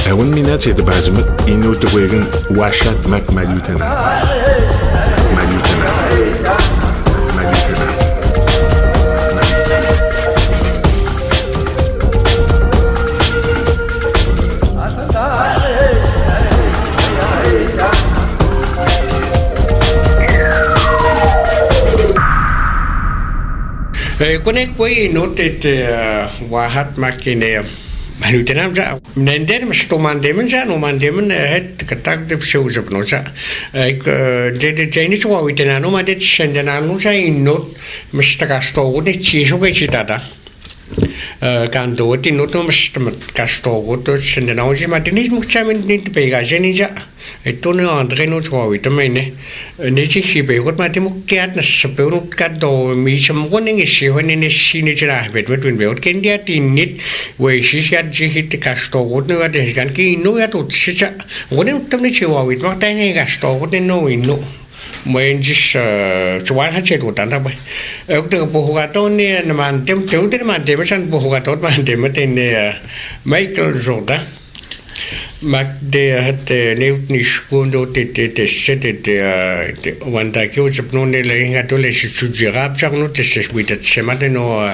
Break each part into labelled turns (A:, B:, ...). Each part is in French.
A: Tawon minat ete bajmet ino tewegen washat mak malutana. Malutana. Malutana.
B: Konek koi notet wahat makine malutenam ja nender mas tomandemen ja nomandemen het katak de pseuzop no ja ik de Chinese wa witena no ma de shendena no ja inot mas takasto de chiso ke chitata kan do ti not no mas takasto go to shendena o ma de nis mukchamen ni pega jeni ja itu ne andre no chwa vitamine ne chi hibe got ma te mukat na sape no kat do mi cham gon ne shi ho ne ne shi ne chra bet bet ben bet ken dia tin nit we shi sha ji hit ka sto got ne ga de kan ki no ya to chi cha gon ne tam ne chwa vit ma ta ne ga sto got ne no ino mình chỉ chụp hết chuyện của ta thôi. Ở từ bộ hoạt động này mà tem thiếu thế mà tem sang bộ hoạt động mà tem mà tên mấy cái rồi đó. Mà để hết nếu như school đó để sẽ đểวันđại kiểu chụp nó này là ngay đó là sự chụp rap chắc nó để sẽ bị đặt xem mà nó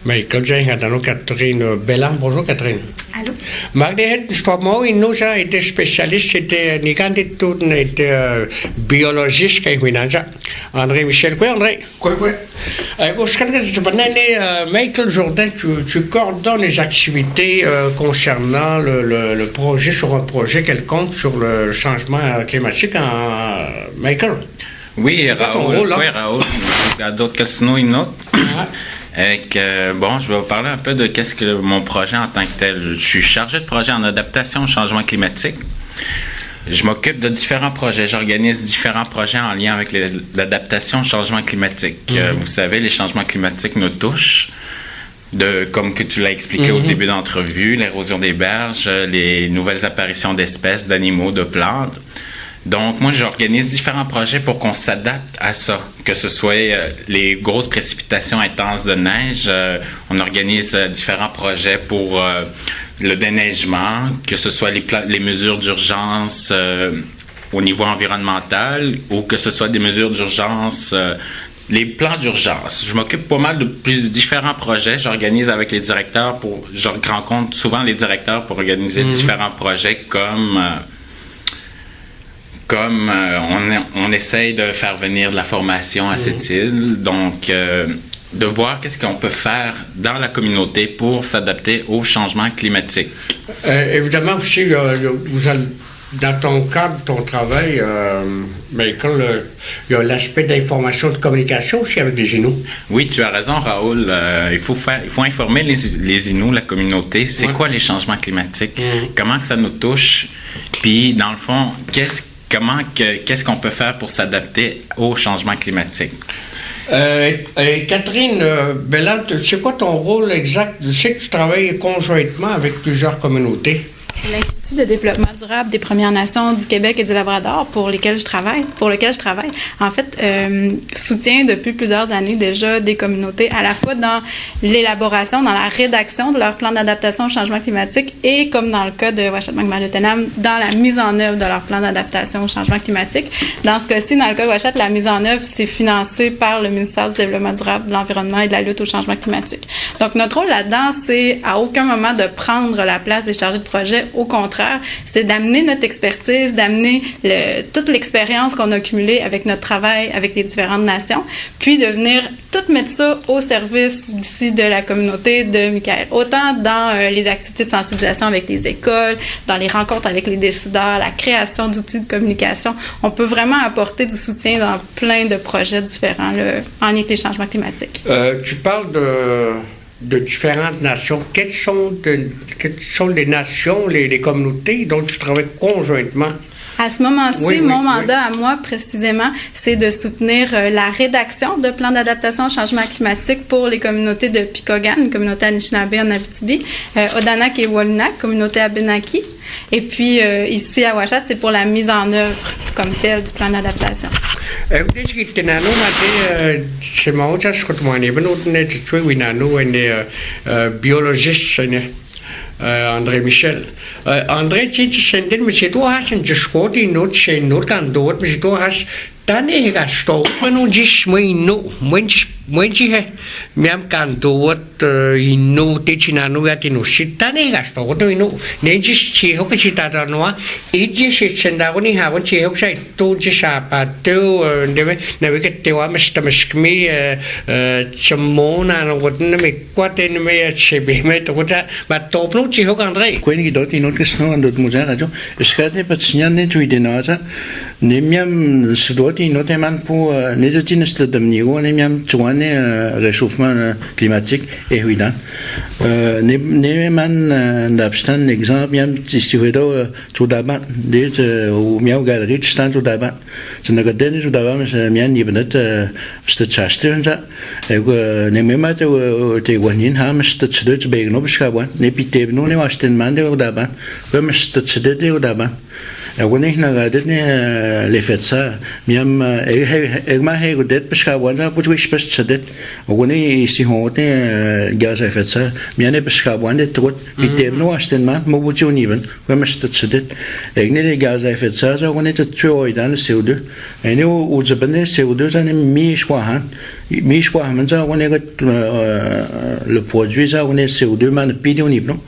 B: mấy cái gì ngay đó nó Catherine Bellam bonjour Catherine.
C: Allô.
B: Mà để hết stop máu in nó ra để specialist để nican để tout để biologist cái huy năng André Michel quoi André.
D: Quoi.
B: Au Canada, Michael Jourdain, tu coordonnes les activités concernant le projet sur un projet quelconque sur le changement climatique Michael.
D: Oui,
B: Raoul.
D: Raoul. Il y a d'autres questions, une autre. Bon, je vais vous parler un peu de qu'est-ce que mon projet en tant que tel. Je suis chargé de projet en adaptation au changement climatique. Je m'occupe de différents projets. J'organise différents projets en lien avec l'adaptation au changement climatique. Vous savez, les changements climatiques nous touchent. Comme que tu l'as expliqué au début d'entrevue, l'érosion des berges, les nouvelles apparitions d'espèces, d'animaux, de plantes. Donc, moi, j'organise différents projets pour qu'on s'adapte à ça. Que ce soit les grosses précipitations intenses de neige, on organise différents projets pour le déneigement, que ce soit les mesures d'urgence au niveau environnemental ou que ce soit des mesures d'urgence, les plans d'urgence. Je m'occupe pas mal de différents projets. J'organise avec les directeurs je rencontre souvent les directeurs pour organiser différents projets comme on essaye de faire venir de la formation à cette île, donc de voir qu'est-ce qu'on peut faire dans la communauté pour s'adapter au changement climatique.
B: Évidemment aussi, dans ton cadre, ton travail, Michael, il y a l'aspect d'information, de communication aussi avec les Inuits.
D: Oui, tu as raison, Raoul. Il faut informer les Inuits, la communauté. C'est quoi les changements climatiques? Comment que ça nous touche? Puis, dans le fond, qu'est-ce qu'on peut faire pour s'adapter au changement climatique?
B: Catherine Bellam, c'est quoi ton rôle exact? Je sais que tu travailles conjointement avec plusieurs communautés.
C: L'Institut de développement durable des Premières Nations du Québec et du Labrador pour lequel je travaille, en fait, soutient depuis plusieurs années déjà des communautés, à la fois dans l'élaboration, dans la rédaction de leur plan d'adaptation au changement climatique et, comme dans le cas de Ouachat Makmalutenam, dans la mise en œuvre de leur plan d'adaptation au changement climatique. Dans ce cas-ci, dans le cas de Ouachat, la mise en œuvre, c'est financé par le ministère du Développement durable, de l'Environnement et de la lutte au changement climatique. Donc, notre rôle là-dedans, c'est à aucun moment de prendre la place des chargés de projet. Au contraire, c'est d'amener notre expertise, d'amener toute l'expérience qu'on a accumulée avec notre travail avec les différentes nations, puis de venir tout mettre ça au service d'ici de la communauté de Michael. Autant dans les activités de sensibilisation avec les écoles, dans les rencontres avec les décideurs, la création d'outils de communication. On peut vraiment apporter du soutien dans plein de projets différents en lien avec les changements climatiques.
B: Tu parles de différentes nations. Quelles sont les nations, les communautés dont tu travailles conjointement?
C: À ce moment-ci, mon mandat à moi, précisément, c'est de soutenir la rédaction de plans d'adaptation au changement climatique pour les communautés de Picogan, une communauté Anishinaabe en Abitibi, Odanak et Wolinak, communauté Abenaki. Et puis, ici à Ouachat, c'est pour la mise en œuvre comme telle du plan d'adaptation.
B: André Michel. André, tu sais, mais c'est toi, je crois que nous, c'est nous, quand d'autres, mais c'est toi, tane gasto manu dis moino moinji he miam kandoot inu te chinanu ya tinu sitane gasto to inu neji chi ho ke chita no iji se senda ni ha won chi ho sai to ji sa pa to neve neve ke te wa mesta meskmi chamona no wot ne me kwate ne me che be me to ta ba to no chi ho kan rei
E: kweni dot inu ke sno andot muza rajo skate patsnya ne tu idenaza ne miam sdot inu te man pour les études de niveau ne miam tuane réchauffement climatique évident ne man d'abstan exemple miam tistivedo tout d'abord des ou miam galerie stand tout d'abord je ne gadene tout d'abord mais miam ni benet st chaste unza ne mema te wanin ham st chdet begno beschabwan ne piteb no ne wasten man de d'abord comme st chdet de d'abord أقولني هنا قادتني لفتسا ميام ما هي قدرت بس كابوانا بتويش بس تصدق أقولني يسيهوني جاز لفتسا مياني بس كابوانا تقول بيتبنو عشان ما مو بتجوني بن ومش تتصدق أقولني لي جاز لفتسا أقولني تتشوي دان السودو يعني وزبني السودو زاني ميش واحد من زا أقولني قد البودوي زا أقولني السودو ما نبيدوني بنو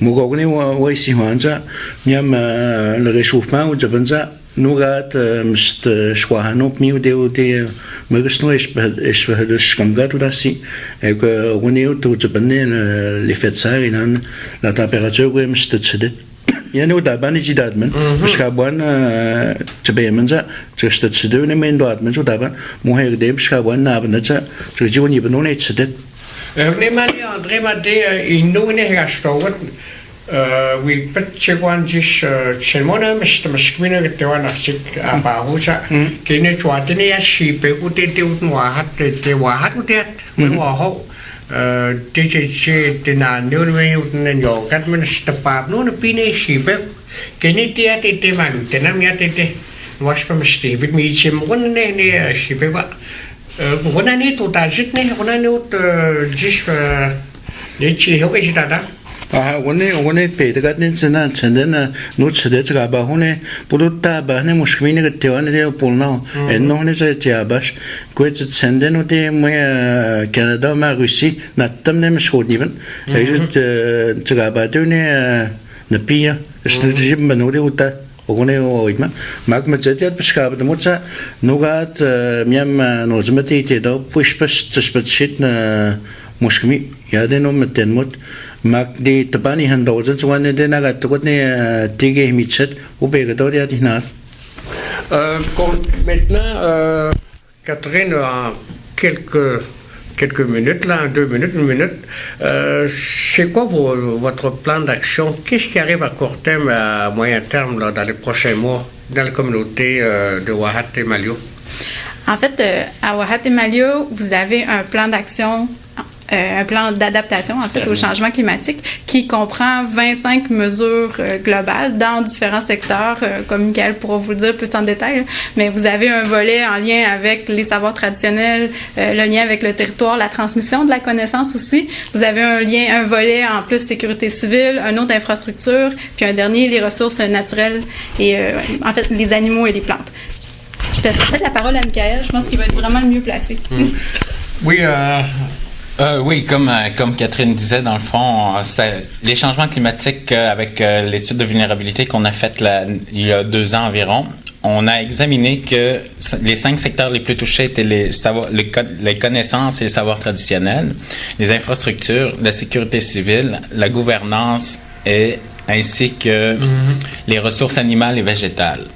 E: مو أقولني ويسيهون زا ميام الريشوف ما وجبنزا نوغات مست شواهانو ميو دي مغسنو ايش بهدش كمغات وداسي اك ونيو تو جبني لفتساري نان لا تمبيراتور مست تشدت يعني ودابان يجي دادمن مش كابوان تبيمنزا تشت تشدوني من دادمن جو دابان مو هيك ديم مش كابوان نابنزا تجيوني بنوني تشدت
B: نيماني اندري ما دي انوني هاشتوت we petchewan jis chelmona mishkmina tewana sik abahusa kine chwatini ya shipe ute te wahat te wahat ute wa ho te che te na nurme utne yo kat men stapap no ne pine shipe kine te te man te nam ya te was pa mishti bit mi chem won ne shipe wa wona ni to ta jit ne wona ne ut jis ne chi ho ke jita da
E: 오늘 배드가 된지나 전에는 놓치대 제가 봐 오늘 부르다 바네 무식민이 그 대화는 되어 볼나 엔노네서 제아바스 그에서 전에는데 뭐야 캐나다 마르시 나탐네 미쇼디븐 에저 제가 봐도네 나피야 스트레지 만오데 우타 오고네 오이마 막마제티아 비스카바도 못자 누가트 미얀마 노즈메티테도 푸시파스 츠스파츠나 무식미 야데노 메텐못 mak di tabani handozan suwane de naga tukotne tige mitchet ubega do dia dinat
B: maintenant Catherine en quelques minutes là 2 minutes une minute c'est quoi votre plan d'action qu'est-ce qui arrive à court terme à moyen terme là, dans les prochains mois dans la communauté de Wahat et Malio?
C: En fait, à Wahat et Malio, vous avez un plan d'action un plan d'adaptation en fait au changement climatique qui comprend 25 mesures globales dans différents secteurs, comme Michael pourra vous le dire plus en détail, mais vous avez un volet en lien avec les savoirs traditionnels, le lien avec le territoire, la transmission de la connaissance aussi. Vous avez un volet en plus sécurité civile, un autre infrastructure, puis un dernier les ressources naturelles et en fait les animaux et les plantes. Je laisse peut-être la parole à Michael, je pense qu'il va être vraiment le mieux placé.
B: Oui,
D: oui, comme Catherine disait, dans le fond, les changements climatiques avec l'étude de vulnérabilité qu'on a faite il y a 2 ans environ, on a examiné que les 5 secteurs les plus touchés étaient les connaissances et les savoirs traditionnels, les infrastructures, la sécurité civile, la gouvernance ainsi que les ressources animales et végétales.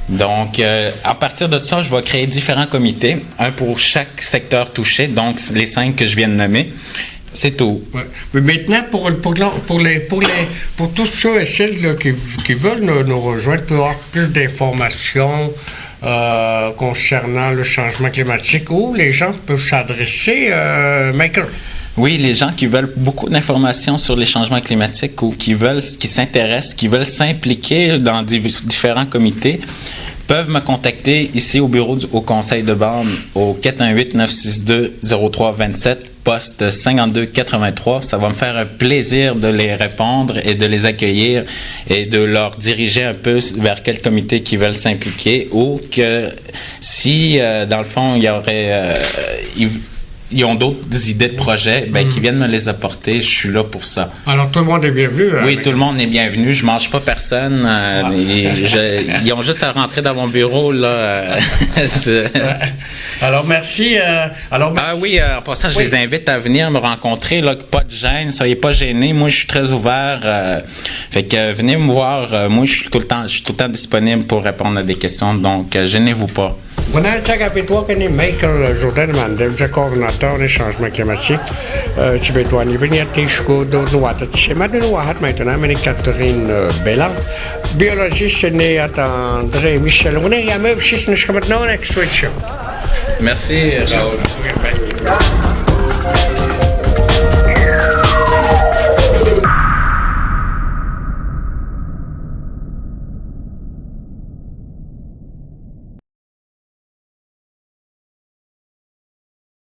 D: Donc, à partir de ça, je vais créer différents comités, un pour chaque secteur touché, donc les 5 que je viens de nommer. C'est tout.
B: Ouais. Mais maintenant, pour tous ceux et celles là, qui veulent nous rejoindre, pour avoir plus d'informations concernant le changement climatique, où les gens peuvent s'adresser, Michael?
D: Oui, les gens qui veulent beaucoup d'informations sur les changements climatiques ou qui s'intéressent, qui veulent s'impliquer dans différents comités, peuvent me contacter ici au bureau au conseil de bande au 418-962-0327 poste 5283. Ça va me faire un plaisir de les répondre et de les accueillir et de leur diriger un peu vers quel comité qui veulent s'impliquer, ou que si, dans le fond, il y aurait... ils ont d'autres idées de projets, qu'ils viennent me les apporter. Je suis là pour ça.
B: Alors, tout le monde est bienvenu.
D: Oui, tout le monde est bienvenu. Je mange pas personne. Ils ont juste à rentrer dans mon bureau, là.
B: Alors, merci.
D: Oui, en passant, je les invite à venir me rencontrer, là. Pas de gêne, soyez pas gênés. Moi, je suis très ouvert. Fait que venez me voir. Moi, je suis tout le temps disponible pour répondre à des questions. Donc, gênez-vous pas.
B: Muna kapitwa kani Michael Jordan Mandem, coordinateur des changements climatiques. Tibetwani Beniatishko, Donuata, Chemadou Wahat maintenant, mais Catherine Belland, biologiste né à André Michel. On est à même si nous sommes maintenant en exposition.
D: Merci, Raoul.